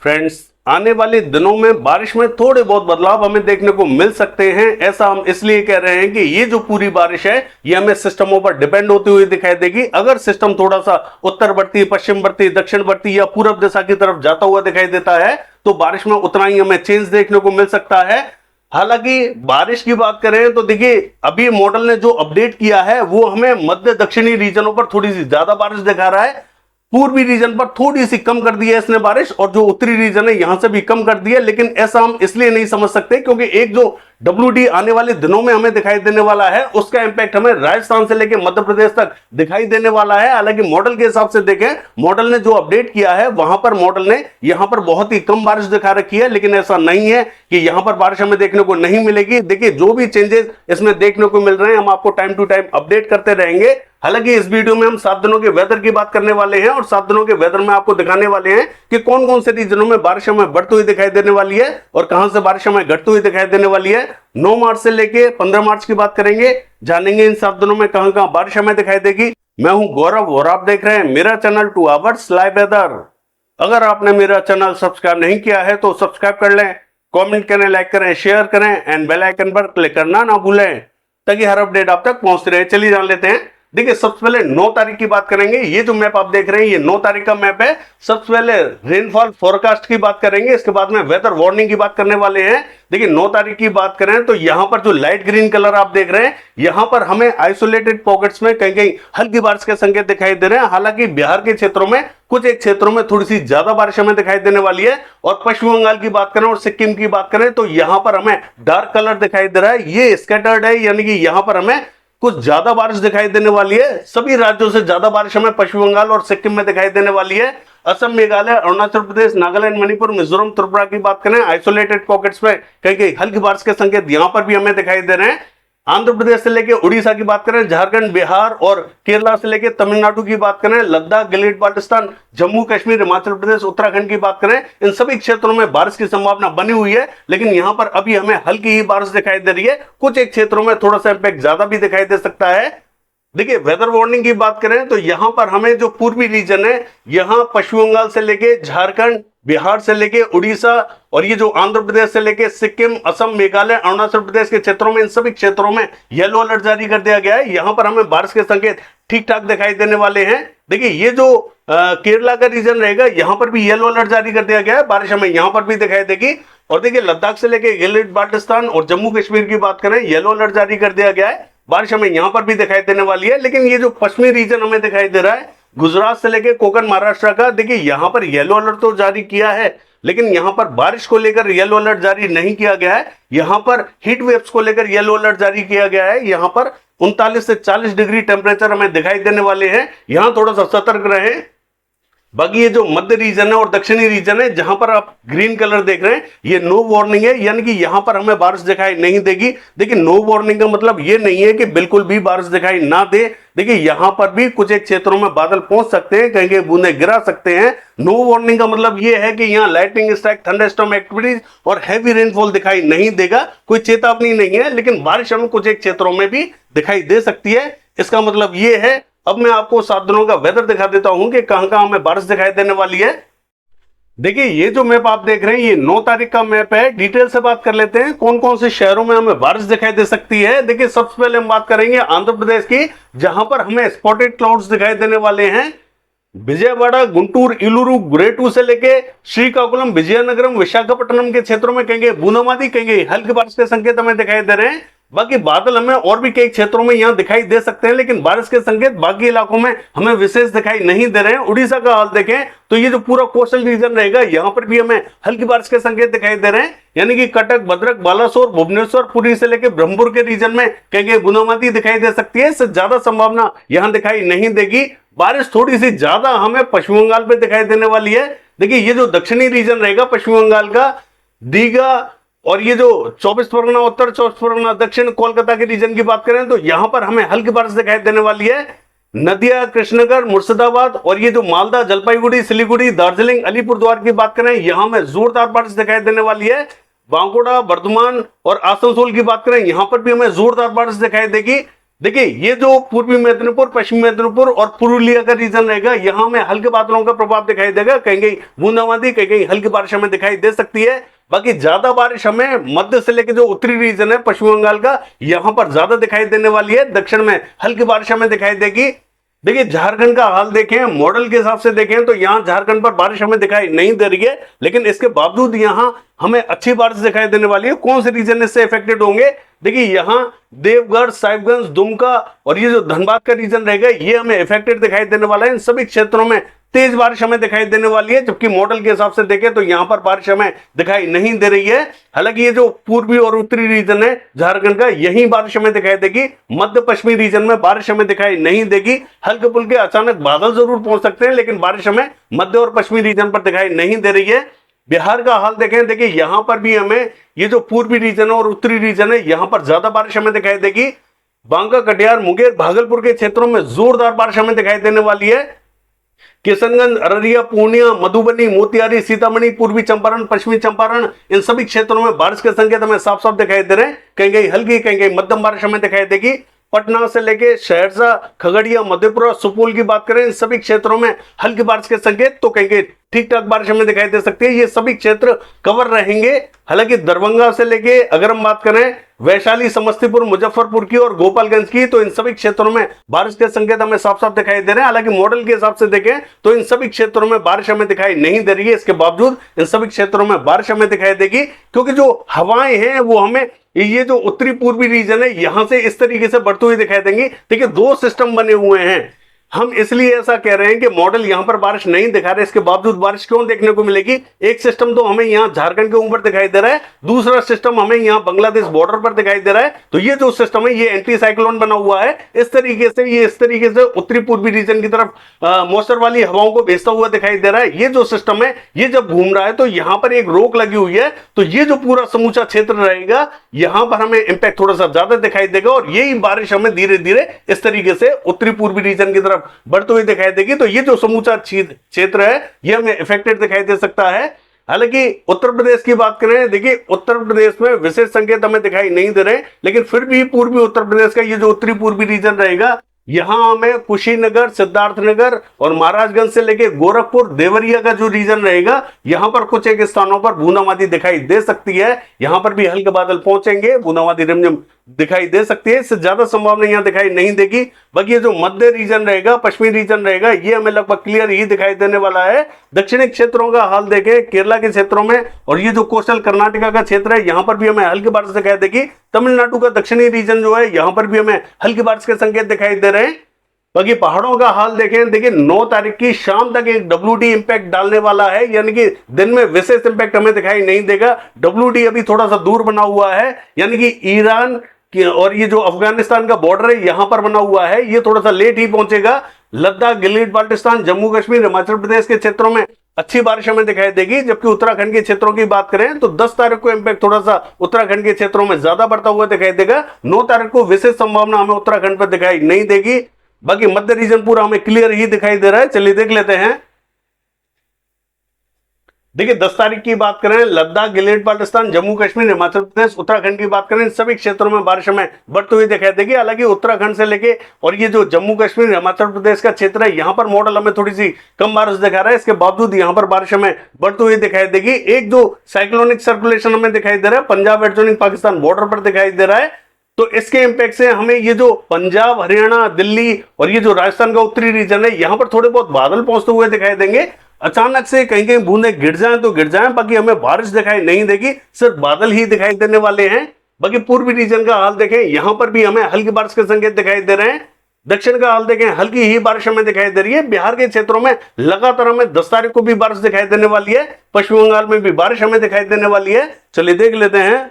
Friends, आने वाले दिनों में बारिश में थोड़े बहुत बदलाव हमें देखने को मिल सकते हैं। ऐसा हम इसलिए कह रहे हैं कि ये जो पूरी बारिश है ये हमें सिस्टमों पर डिपेंड होती हुई दिखाई देगी। अगर सिस्टम थोड़ा सा उत्तरवर्ती, पश्चिमवर्ती, दक्षिणवर्ती या पूर्व दिशा की तरफ जाता हुआ दिखाई देता है तो बारिश में उतना ही हमें चेंज देखने को मिल सकता है। हालांकि बारिश की बात करें तो देखिए, अभी मॉडल ने जो अपडेट किया है वो हमें मध्य दक्षिणी रीजनों पर थोड़ी सी ज्यादा बारिश दिखा रहा है, पूर्वी रीजन पर थोड़ी सी कम कर दी है इसने बारिश, और जो उत्तरी रीजन है यहां से भी कम कर दी है। लेकिन ऐसा हम इसलिए नहीं समझ सकते क्योंकि एक जो WD आने वाले दिनों में हमें दिखाई देने वाला है उसका इंपैक्ट हमें राजस्थान से लेकर मध्य प्रदेश तक दिखाई देने वाला है। हालांकि मॉडल के हिसाब से देखें, मॉडल ने जो अपडेट किया है वहां पर मॉडल ने यहां पर बहुत ही कम बारिश दिखा रखी है, लेकिन ऐसा नहीं है कि यहां पर बारिश हमें देखने को नहीं मिलेगी। देखिए, जो भी चेंजेस इसमें देखने को मिल रहे हैं हम आपको टाइम टू टाइम अपडेट करते रहेंगे। हालांकि इस वीडियो में हम 7 दिनों के वेदर की बात करने वाले हैं और 7 दिनों के वेदर में आपको दिखाने वाले हैं कि कौन कौन से रीजनों में बारिश हमें बढ़ती हुई दिखाई देने वाली है और कहां से बारिश हमें घटती हुई दिखाई देने वाली है। 9 मार्च से लेके 15 मार्च की बात करेंगे, जानेंगे इन 7 दिनों में कहां कहां बारिश हमें दिखाई देगी। मैं हूं गौरव और आप देख रहे हैं मेरा चैनल 2 आवर्स लाइव वेदर। अगर आपने मेरा चैनल सब्सक्राइब नहीं किया है तो सब्सक्राइब कर लें, कमेंट करें, लाइक करें, शेयर करें एंड बेल आइकन पर क्लिक करना ना भूलें ताकि हर अपडेट आप तक पहुंचती रहे। चलिए जान लेते हैं। देखिए, सबसे पहले 9 तारीख की बात करेंगे। ये जो मैप आप देख रहे हैं ये 9 तारीख का मैप है। सबसे पहले रेनफॉल फोरकास्ट की बात करेंगे, इसके बाद में वेदर वार्निंग की बात करने वाले हैं। देखिए, 9 तारीख की बात करें तो यहां पर जो लाइट ग्रीन कलर आप देख रहे हैं यहां पर हमें आइसोलेटेड पॉकेट्स में कहीं कहीं हल्की बारिश के संकेत दिखाई दे रहे हैं। हालांकि बिहार के क्षेत्रों में कुछ एक क्षेत्रों में थोड़ी सी ज्यादा बारिश हमें दिखाई देने वाली है, और पश्चिम बंगाल की बात करें और सिक्किम की बात करें तो यहां पर हमें डार्क कलर दिखाई दे रहा है। ये स्कैटर्ड है, यानी कि यहां पर हमें कुछ ज्यादा बारिश दिखाई देने वाली है। सभी राज्यों से ज्यादा बारिश हमें पश्चिम बंगाल और सिक्किम में दिखाई देने वाली है। असम, मेघालय, अरुणाचल प्रदेश, नागालैंड, मणिपुर, मिजोरम, त्रिपुरा की बात करें आइसोलेटेड पॉकेट्स में कहीं कहीं हल्की बारिश के संकेत यहां पर भी हमें दिखाई दे रहे हैं। आंध्र प्रदेश से लेकर उड़ीसा की बात करें, झारखंड, बिहार और केरला से लेकर तमिलनाडु की बात करें, लद्दाख, गिलगित बाल्टिस्तान, जम्मू कश्मीर, हिमाचल प्रदेश, उत्तराखंड की बात करें, इन सभी क्षेत्रों में बारिश की संभावना बनी हुई है। लेकिन यहां पर अभी हमें हल्की ही बारिश दिखाई दे रही है। कुछ एक क्षेत्रों में थोड़ा सा इंपैक्ट ज्यादा भी दिखाई दे सकता है। देखिए, वेदर वार्निंग की बात करें तो यहां पर हमें जो पूर्वी रीजन है यहां पश्चिम बंगाल से लेके झारखंड, बिहार से लेके उड़ीसा और ये जो आंध्र प्रदेश से लेके सिक्किम, असम, मेघालय, अरुणाचल प्रदेश के क्षेत्रों में, इन सभी क्षेत्रों में येलो अलर्ट जारी कर दिया गया है। यहां पर हमें बारिश के संकेत ठीक ठाक दिखाई देने वाले हैं। देखिए, ये जो केरला का रीजन रहेगा यहां पर भी येलो अलर्ट जारी कर दिया गया है, बारिश हमें यहां पर भी दिखाई देगी। और देखिए, लद्दाख से लेके गिलगित बाल्टिस्तान और जम्मू कश्मीर की बात करें येलो अलर्ट जारी कर दिया गया है, बारिश हमें यहां पर भी दिखाई देने वाली है। लेकिन ये जो पश्चिमी रीजन हमें दिखाई दे रहा है गुजरात से लेके कोकण महाराष्ट्र का, देखिए यहां पर येलो अलर्ट तो जारी किया है लेकिन यहां पर बारिश को लेकर येलो अलर्ट जारी नहीं किया गया है। यहां पर हीट वेव्स को लेकर येलो अलर्ट जारी किया गया है। यहां पर 39 से 40 डिग्री टेम्परेचर हमें दिखाई देने वाले हैं, यहां थोड़ा सा सतर्क रहें। बाकी ये जो मध्य रीजन है और दक्षिणी रीजन है जहां पर आप ग्रीन कलर देख रहे हैं ये नो वार्निंग है, यानी कि यहां पर हमें बारिश दिखाई नहीं देगी। देखिए, नो वार्निंग का मतलब ये नहीं है कि बिल्कुल भी बारिश दिखाई ना दे। देखिए, यहां पर भी कुछ एक क्षेत्रों में बादल पहुंच सकते हैं, कहीं कहीं बूंदे गिरा सकते हैं। नो वार्निंग का मतलब ये है कि यहाँ लाइटनिंग स्ट्राइक, थंडरस्टॉर्म एक्टिविटीज और हैवी रेनफॉल दिखाई नहीं देगा। कोई चेतावनी नहीं है, लेकिन बारिश हमें कुछ एक क्षेत्रों में भी दिखाई दे सकती है। इसका मतलब ये है। अब मैं आपको 7 दिनों का वेदर दिखा देता हूं कि कहां कहां हमें बारिश दिखाई देने वाली है। देखिए, ये जो मैप आप देख रहे हैं ये 9 तारीख का मैप है। डिटेल से बात कर लेते हैं कौन कौन से शहरों में हमें बारिश दिखाई दे सकती है। देखिए, सबसे पहले हम बात करेंगे आंध्र प्रदेश की, जहां पर हमें स्पॉटेड क्लाउड्स दिखाई देने वाले हैं। विजयवाड़ा, गुंटूर, इलूरू, गुरेटू से लेके श्रीकाकुलम, विजयनगरम, विशाखापट्टनम के क्षेत्रों में कहेंगे बूंदाबांदी, कहेंगे हल्की बारिश के संकेत हमें दिखाई दे रहे हैं। बाकी बादल हमें और भी कई क्षेत्रों में यहां दिखाई दे सकते हैं, लेकिन बारिश के संकेत बाकी इलाकों में हमें विशेष दिखाई नहीं दे रहे हैं। उड़ीसा का हाल देखें तो ये जो पूरा कोस्टल रीजन रहेगा यहां पर भी हमें हल्की बारिश के संकेत दिखाई दे रहे हैं, यानी कि कटक, भद्रक, बालासोर, भुवनेश्वर, पुरी से लेकर ब्रह्मपुर के रीजन में कहीं बूंदाबांदी दिखाई दे सकती है। इससे ज्यादा संभावना यहां दिखाई नहीं देगी। बारिश थोड़ी सी ज्यादा हमें पश्चिम बंगाल पे दिखाई देने वाली है। देखिए, ये जो दक्षिणी रीजन रहेगा पश्चिम बंगाल का, दीघा और ये जो 24 परगना उत्तर, 24 परगना दक्षिण, कोलकाता के रीजन की बात करें तो यहां पर हमें हल्की बारिश दिखाई देने वाली है। नदिया, कृष्णनगर, मुर्शिदाबाद और ये जो मालदा, जलपाईगुड़ी, सिलीगुड़ी, दार्जिलिंग, अलीपुरद्वार की बात करें यहां में जोरदार बारिश दिखाई देने वाली है। बांकुड़ा, बर्धमान और आसनसोल की बात करें यहां पर भी हमें जोरदार बारिश दिखाई देगी। देखिए ये जो पूर्वी मेदिनीपुर, पश्चिमी मेदिनीपुर और पुरुलिया का रीजन रहेगा, यहां में हल्के बादलों का प्रभाव दिखाई देगा, कहीं कहीं बूंदाबांदी, कहीं कहीं हल्की बारिश हमें दिखाई दे सकती है। बाकी ज्यादा बारिश हमें मध्य से लेकर जो उत्तरी रीजन है पश्चिम बंगाल का, यहां पर ज्यादा दिखाई देने वाली है। दक्षिण में हल्की बारिश हमें दिखाई देगी। देखिए झारखंड का हाल देखें, मॉडल के हिसाब से देखें तो यहां झारखंड पर बारिश हमें दिखाई नहीं दे रही है, लेकिन इसके बावजूद यहां हमें अच्छी बारिश दिखाई देने वाली है। कौन से रीजन इससे इफेक्टेड होंगे? देखिए यहां देवघर, साहिबगंज, दुमका और ये जो धनबाद का रीजन रहेगा, ये हमें इफेक्टेड दिखाई देने वाला है। इन सभी क्षेत्रों में तेज बारिश हमें दिखाई देने वाली है, जबकि मॉडल के हिसाब से देखें तो यहां पर बारिश हमें दिखाई नहीं दे रही है। हालांकि ये जो पूर्वी और उत्तरी रीजन है झारखंड का, यही बारिश हमें दिखाई देगी। मध्य पश्चिमी रीजन में बारिश हमें दिखाई नहीं देगी। हल्के फुल्के अचानक बादल जरूर पहुंच सकते हैं, लेकिन बारिश हमें मध्य और पश्चिमी रीजन पर दिखाई नहीं दे रही है। बिहार का हाल देखें, देखिए यहां पर भी हमें ये जो पूर्वी रीजन है और उत्तरी रीजन है, यहां पर ज्यादा बारिश हमें दिखाई देगी। बांका, कटिहार, मुंगेर, भागलपुर के क्षेत्रों में जोरदार बारिश हमें दिखाई देने वाली है। किशनगंज, अररिया, पूर्णिया, मधुबनी, मोतिहारी, सीतामढ़ी, पूर्वी चंपारण, पश्चिमी चंपारण, इन सभी क्षेत्रों में बारिश के संकेत हमें साफ साफ दिखाई दे रहे हैं। कहीं कहीं हल्की, कहीं कहीं मध्यम बारिश हमें दिखाई देगी। पटना से लेके सहरसा, खगड़िया, मधेपुरा, सुपौल की बात करें, इन सभी क्षेत्रों में हल्की बारिश के संकेत, तो कहीं कहीं ठीक ठाक बारिश हमें दिखाई दे सकती है। ये सभी क्षेत्र कवर रहेंगे। हालांकि दरभंगा से लेके अगर हम बात करें वैशाली, समस्तीपुर, मुजफ्फरपुर की और गोपालगंज की, तो इन सभी क्षेत्रों में बारिश के संकेत हमें साफ साफ दिखाई दे रहे हैं। हालांकि मॉडल के हिसाब से देखें तो इन सभी क्षेत्रों में बारिश हमें दिखाई नहीं दे रही है। इसके बावजूद इन सभी क्षेत्रों में बारिश हमें दिखाई देगी, क्योंकि जो हवाएं हैं वो हमें ये जो उत्तरी पूर्वी रीजन है यहां से इस तरीके से बढ़ते हुए दिखाई देंगी। देखिए दो सिस्टम बने हुए हैं। हम इसलिए ऐसा कह रहे हैं कि मॉडल यहां पर बारिश नहीं दिखा रहे, इसके बावजूद बारिश क्यों देखने को मिलेगी? एक सिस्टम तो हमें यहां झारखंड के ऊपर दिखाई दे रहा है, दूसरा सिस्टम हमें यहां बांग्लादेश बॉर्डर पर दिखाई दे रहा है। तो ये जो सिस्टम है ये एंटी साइक्लोन बना हुआ है। इस तरीके से उत्तरी पूर्वी रीजन की तरफ मॉइस्चर वाली हवाओं को भेजता हुआ दिखाई दे रहा है। ये जो सिस्टम है ये जब घूम रहा है तो यहां पर एक रोक लगी हुई है, तो ये जो पूरा समूचा क्षेत्र रहेगा यहां पर हमें इंपैक्ट थोड़ा सा ज्यादा दिखाई देगा, और यही बारिश हमें धीरे धीरे इस तरीके से उत्तरी पूर्वी रीजन की तरफ बढ़ते हुए दिखाई देगी। तो ये जो समूचा क्षेत्र है ये हमें इफेक्टेड दिखाई दे सकता है। हालांकि उत्तर प्रदेश की बात करें, देखिए उत्तर प्रदेश में विशेष संकेत हमें दिखाई नहीं दे रहे, लेकिन फिर भी पूर्वी उत्तर प्रदेश का ये जो उत्तरी पूर्वी रीजन रहेगा यहां हमें कुशीनगर, सिद्धार्थनगर और महाराजगंज से लेके गोरखपुर, देवरिया का जो रीजन रहेगा यहां पर कुछ एक स्थानों पर बूंदाबांदी दिखाई दे सकती है। यहां पर भी हल्के बादल पहुंचेंगे, बूंदाबांदी रिमझिम दिखाई दे सकती है। इससे ज्यादा संभावना यहां दिखाई नहीं देगी। बाकी ये जो मध्य रीजन रहेगा, पश्चिमी रीजन रहेगा, ये हमें लगभग क्लियर ही दिखाई देने वाला है। दक्षिणी क्षेत्रों का हाल देखें, केरला के क्षेत्रों में और ये जो कोस्टल कर्नाटका का क्षेत्र है यहां पर भी हमें हल्की बारिश दिखाई देगी। तमिलनाडु का दक्षिणी रीजन जो है यहां पर भी हमें हल्की बारिश के संकेत दिखाई दे रहे हैं। बाकी पहाड़ों का हाल देखें, देखिए 9 तारीख की शाम तक एक WD इंपैक्ट डालने वाला है, यानी कि दिन में विशेष इंपैक्ट हमें दिखाई नहीं देगा। WD अभी थोड़ा सा दूर बना हुआ है, यानी कि ईरान और ये जो अफगानिस्तान का बॉर्डर है यहां पर बना हुआ है, ये थोड़ा सा लेट ही पहुंचेगा। लद्दाख, गिलगित बाल्टिस्तान, जम्मू कश्मीर, हिमाचल प्रदेश के क्षेत्रों में अच्छी बारिश हमें दिखाई देगी। जबकि उत्तराखंड के क्षेत्रों की बात करें तो 10 तारीख को इंपैक्ट थोड़ा सा उत्तराखंड के क्षेत्रों में ज्यादा बढ़ता हुआ दिखाई देगा। 9 तारीख को विशेष संभावना हमें उत्तराखंड पर दिखाई नहीं देगी। बाकी मध्य रीजन पूरा हमें क्लियर ही दिखाई दे रहा है। चलिए देख लेते हैं। देखिए 10 तारीख की बात करें, लद्दाख, गिलगित बाल्टिस्तान, जम्मू कश्मीर, हिमाचल प्रदेश, उत्तराखंड की बात करें, सभी क्षेत्रों में बारिश हमें बढ़ती हुई दिखाई देगी। हालांकि उत्तराखंड से लेके और ये जो जम्मू कश्मीर, हिमाचल प्रदेश का क्षेत्र है यहां पर मॉडल हमें थोड़ी सी कम बारिश दिखा रहा है। इसके बावजूद यहां पर बारिश हमें बढ़ती हुई दिखाई देगी। एक जो साइक्लोनिक सर्कुलेशन हमें दिखाई दे रहा है पंजाब एडजॉइनिंग पाकिस्तान बॉर्डर पर दिखाई दे रहा है, तो इसके इंपैक्ट से हमें ये जो पंजाब, हरियाणा, दिल्ली और ये जो राजस्थान का उत्तरी रीजन है यहां पर थोड़े बहुत बादल पहुंचते हुए दिखाई देंगे। अचानक से कहीं कहीं बूंदे गिर जाएं तो गिर जाएं, बाकी हमें बारिश दिखाई नहीं देगी, सिर्फ बादल ही दिखाई देने वाले हैं। बाकी पूर्वी रीजन का हाल देखें, यहां पर भी हमें हल्की बारिश के संकेत दिखाई दे रहे हैं। दक्षिण का हाल देखें, हल्की ही बारिश हमें दिखाई दे रही है। बिहार के क्षेत्रों में लगातार हमें 10 तारीख को भी बारिश दिखाई देने वाली है। पश्चिम बंगाल में भी बारिश हमें दिखाई देने वाली है। चलिए देख लेते हैं।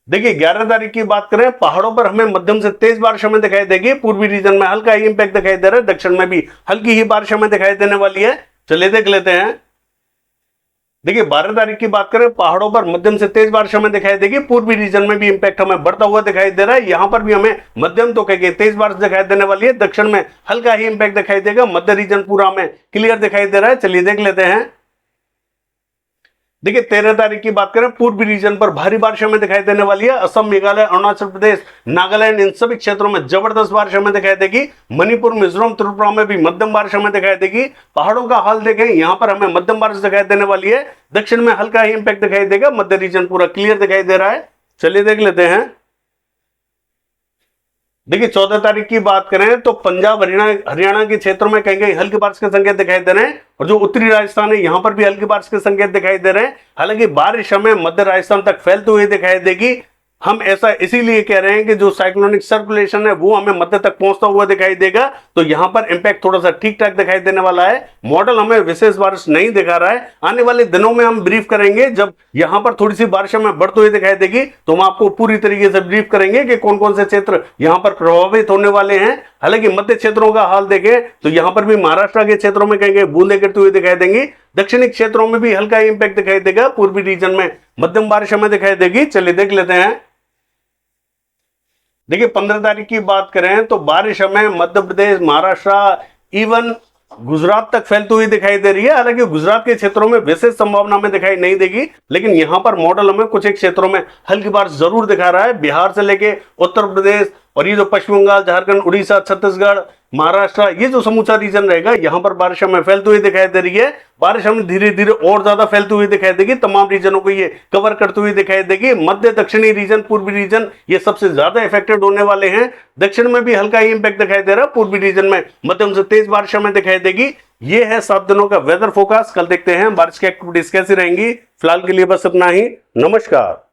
देखिए 11 तारीख की बात करें, पहाड़ों पर हमें मध्यम से तेज बारिश हमें दिखाई देगी। पूर्वी रीजन में हल्का ही इंपैक्ट दिखाई दे रहा है, दक्षिण में भी हल्की ही बारिश हमें दिखाई देने वाली है। चलिए देख लेते हैं। देखिए 12 तारीख की बात करें, पहाड़ों पर मध्यम से तेज बारिश हमें दिखाई देगी। पूर्वी रीजन में भी इंपैक्ट हमें बढ़ता हुआ दिखाई दे रहा है। यहां पर भी हमें मध्यम तो कह तेज बारिश दिखाई देने वाली है। दक्षिण में हल्का ही इंपैक्ट दिखाई देगा। मध्य रीजन पूरा हमें क्लियर दिखाई दे रहा है। चलिए देख लेते हैं। देखिए 13 तारीख की बात करें, पूर्वी रीजन पर भारी बारिश हमें दिखाई देने वाली है। असम, मेघालय, अरुणाचल प्रदेश, नागालैंड, इन सभी क्षेत्रों में जबरदस्त बारिश हमें दिखाई देगी। मणिपुर, मिजोरम, त्रिपुरा में भी मध्यम बारिश हमें दिखाई देगी। पहाड़ों का हाल देखें, यहां पर हमें मध्यम बारिश दिखाई देने वाली है। दक्षिण में हल्का ही इंपैक्ट दिखाई देगा। मध्य रीजन पूरा क्लियर दिखाई दे रहा है। चलिए देख लेते हैं। देखिए 14 तारीख की बात करें तो पंजाब, हरियाणा के क्षेत्रों में कहीं कहीं हल्की बारिश के संकेत दिखाई दे रहे हैं, और जो उत्तरी राजस्थान है यहां पर भी हल्की बारिश के संकेत दिखाई दे रहे हैं। हालांकि बारिश हमें मध्य राजस्थान तक फैलती हुई दिखाई देगी। हम ऐसा इसीलिए कह रहे हैं कि जो साइक्लोनिक सर्कुलेशन है वो हमें मध्य तक पहुंचता हुआ दिखाई देगा, तो यहां पर इंपैक्ट थोड़ा सा ठीक ठाक दिखाई देने वाला है। मॉडल हमें विशेष बारिश नहीं दिखा रहा है। आने वाले दिनों में हम ब्रीफ करेंगे, जब यहां पर थोड़ी सी बारिश हमें बढ़ती हुई दिखाई देगी तो हम आपको पूरी तरीके से ब्रीफ करेंगे कि कौन कौन से क्षेत्र यहां पर प्रभावित होने वाले हैं। हालांकि मध्य क्षेत्रों का हाल देखें तो यहां पर भी महाराष्ट्र के क्षेत्रों में कहीं कहीं बूंदे गिरती हुई दिखाई देंगी। दक्षिणी क्षेत्रों में भी हल्का इंपैक्ट दिखाई देगा। पूर्वी रीजन में मध्यम बारिश हमें दिखाई देगी। चलिए देख लेते हैं। देखिए 15 तारीख की बात करें तो बारिश हमें मध्य प्रदेश, महाराष्ट्र, इवन गुजरात तक फैलती हुई दिखाई दे रही है। हालांकि गुजरात के क्षेत्रों में विशेष संभावना हमें दिखाई नहीं देगी, लेकिन यहां पर मॉडल हमें कुछ एक क्षेत्रों में हल्की बारिश जरूर दिखा रहा है। बिहार से लेके उत्तर प्रदेश और ये जो पश्चिम बंगाल, झारखंड, उड़ीसा, छत्तीसगढ़, महाराष्ट्र, ये जो समूचा रीजन रहेगा यहां पर बारिश हमें फैलती हुई दिखाई दे रही है। बारिश हमें धीरे धीरे और ज्यादा फैलती हुई दिखाई देगी। तमाम रीजनों को ये कवर करती हुई दिखाई देगी। मध्य दक्षिणी रीजन, पूर्वी रीजन, ये सबसे ज्यादा इफेक्टेड होने वाले हैं। दक्षिण में भी हल्का ही इंपैक्ट दिखाई दे रहा है। पूर्वी रीजन में मध्यम से तेज बारिश हमें दिखाई देगी। ये है 7 दिनों का वेदर फोरकास्ट। कल देखते हैं बारिश की एक्टिविटीज कैसी रहेंगी। फिलहाल के लिए बस इतना ही। नमस्कार।